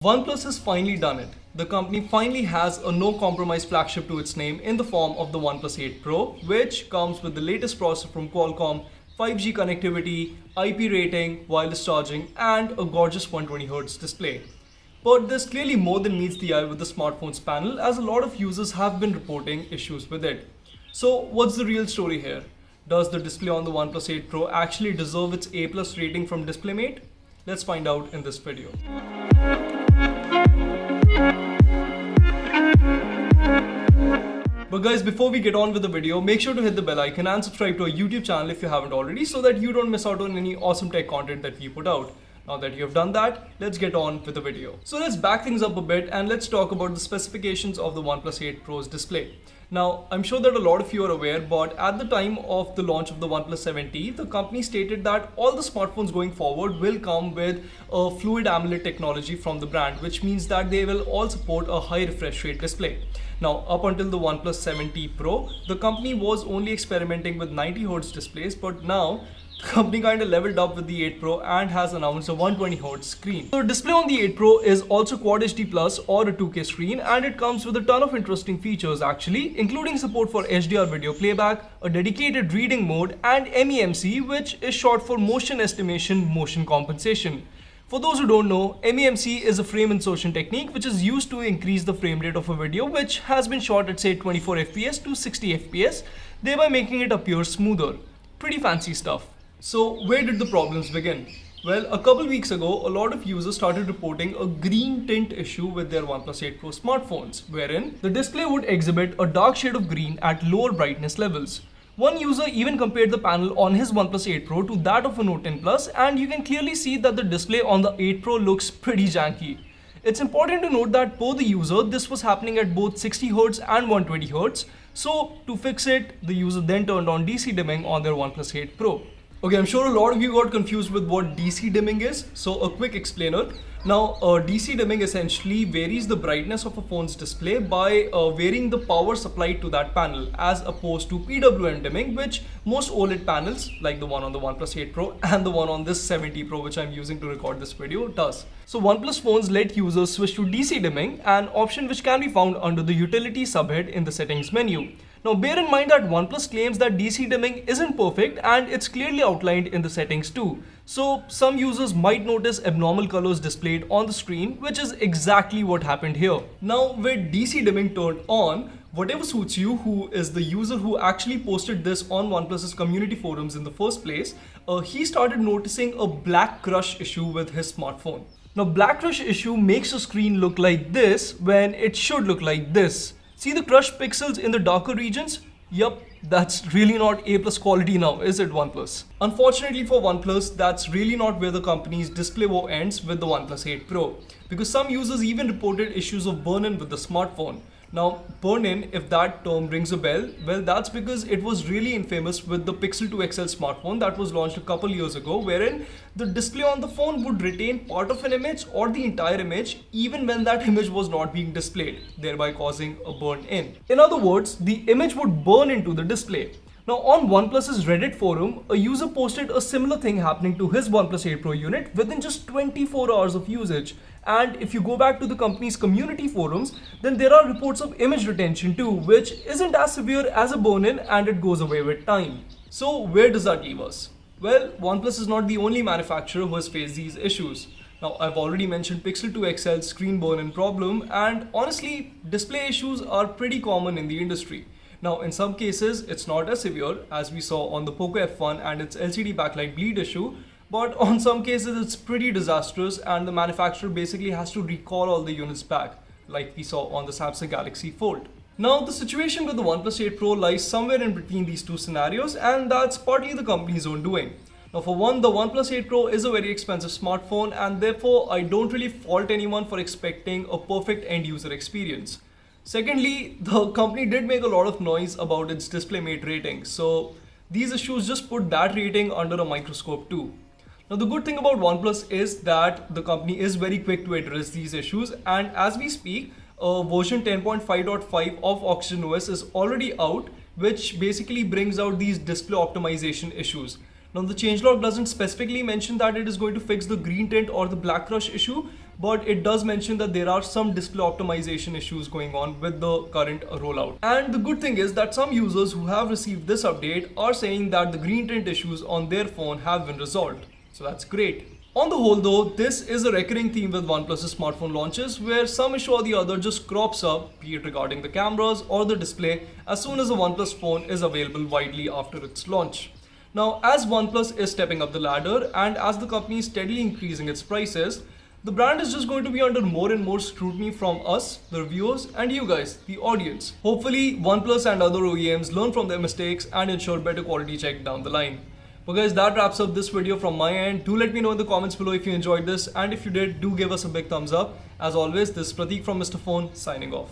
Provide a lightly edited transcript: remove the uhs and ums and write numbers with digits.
OnePlus has finally done it. The company finally has a no-compromise flagship to its name in the form of the OnePlus 8 Pro, which comes with the latest processor from Qualcomm, 5G connectivity, IP rating, wireless charging, and a gorgeous 120Hz display. But this clearly more than meets the eye with the smartphone's panel, as a lot of users have been reporting issues with it. So what's the real story here? Does the display on the OnePlus 8 Pro actually deserve its A+ rating from DisplayMate? Let's find out in this video. But guys, before we get on with the video, make sure to hit the bell icon and subscribe to our YouTube channel if you haven't already, so that you don't miss out on any awesome tech content that we put out. Now that you have done that, let's get on with the video. So let's back things up a bit and let's talk about the specifications of the OnePlus 8 Pro's display. Now, I'm sure that a lot of you are aware, but at the time of the launch of the OnePlus 7T, the company stated that all the smartphones going forward will come with a Fluid AMOLED technology from the brand, which means that they will all support a high refresh rate display. Now, up until the OnePlus 7T Pro, the company was only experimenting with 90Hz displays, but now the company kind of leveled up with the 8 Pro and has announced a 120Hz screen. So the display on the 8 Pro is also Quad HD Plus or a 2K screen, and it comes with a ton of interesting features actually, including support for HDR video playback, a dedicated reading mode, and MEMC, which is short for motion estimation motion compensation. For those who don't know, MEMC is a frame insertion technique which is used to increase the frame rate of a video which has been shot at say 24 FPS to 60 FPS, thereby making it appear smoother. Pretty fancy stuff. So where did the problems begin? Well, a couple weeks ago, a lot of users started reporting a green tint issue with their OnePlus 8 Pro smartphones, wherein the display would exhibit a dark shade of green at lower brightness levels. One user even compared the panel on his OnePlus 8 Pro to that of a Note 10 Plus, and you can clearly see that the display on the 8 Pro looks pretty janky. It's important to note that per the user, this was happening at both 60Hz and 120Hz. So to fix it, the user then turned on DC dimming on their OnePlus 8 Pro. Okay, I'm sure a lot of you got confused with what DC dimming is, so a quick explainer. Now, DC dimming essentially varies the brightness of a phone's display by varying the power supplied to that panel, as opposed to PWM dimming, which most OLED panels, like the one on the OnePlus 8 Pro and the one on this 7T Pro, which I'm using to record this video, does. So OnePlus phones let users switch to DC dimming, an option which can be found under the utility subhead in the settings menu. Now bear in mind that OnePlus claims that DC dimming isn't perfect and it's clearly outlined in the settings too. So some users might notice abnormal colors displayed on the screen, which is exactly what happened here. Now with DC dimming turned on, whatever suits you, who is the user who actually posted this on OnePlus's community forums in the first place, he started noticing a black crush issue with his smartphone. Now black crush issue makes the screen look like this when it should look like this. See the crushed pixels in the darker regions? Yup, that's really not A+ quality now, is it OnePlus? Unfortunately for OnePlus, that's really not where the company's display war ends with the OnePlus 8 Pro, because some users even reported issues of burn-in with the smartphone. Now, burn-in, if that term rings a bell, well, that's because it was really infamous with the Pixel 2 XL smartphone that was launched a couple years ago, wherein the display on the phone would retain part of an image or the entire image even when that image was not being displayed, thereby causing a burn-in. In other words, the image would burn into the display. Now on OnePlus's Reddit forum, a user posted a similar thing happening to his OnePlus 8 Pro unit within just 24 hours of usage. And if you go back to the company's community forums, then there are reports of image retention too, which isn't as severe as a burn-in and it goes away with time. So where does that leave us? Well, OnePlus is not the only manufacturer who has faced these issues. Now, I've already mentioned Pixel 2 XL's screen burn-in problem, and honestly, display issues are pretty common in the industry. Now, in some cases, it's not as severe as we saw on the Poco F1 and its LCD backlight bleed issue, but on some cases, it's pretty disastrous and the manufacturer basically has to recall all the units back, like we saw on the Samsung Galaxy Fold. Now, the situation with the OnePlus 8 Pro lies somewhere in between these two scenarios, and that's partly the company's own doing. Now, for one, the OnePlus 8 Pro is a very expensive smartphone, and therefore, I don't really fault anyone for expecting a perfect end-user experience. Secondly, the company did make a lot of noise about its DisplayMate rating, so these issues just put that rating under a microscope too. Now the good thing about OnePlus is that the company is very quick to address these issues, and as we speak, version 10.5.5 of Oxygen OS is already out, which basically brings out these display optimization issues. Now the changelog doesn't specifically mention that it is going to fix the green tint or the black crush issue, but it does mention that there are some display optimization issues going on with the current rollout. And the good thing is that some users who have received this update are saying that the green tint issues on their phone have been resolved. So that's great. On the whole though, this is a recurring theme with OnePlus's smartphone launches where some issue or the other just crops up, be it regarding the cameras or the display, as soon as a OnePlus phone is available widely after its launch. Now, as OnePlus is stepping up the ladder and as the company is steadily increasing its prices, the brand is just going to be under more and more scrutiny from us, the reviewers, and you guys, the audience. Hopefully, OnePlus and other OEMs learn from their mistakes and ensure better quality check down the line. But guys, that wraps up this video from my end. Do let me know in the comments below if you enjoyed this, and if you did, do give us a big thumbs up. As always, this is Prateek from Mr. Phone signing off.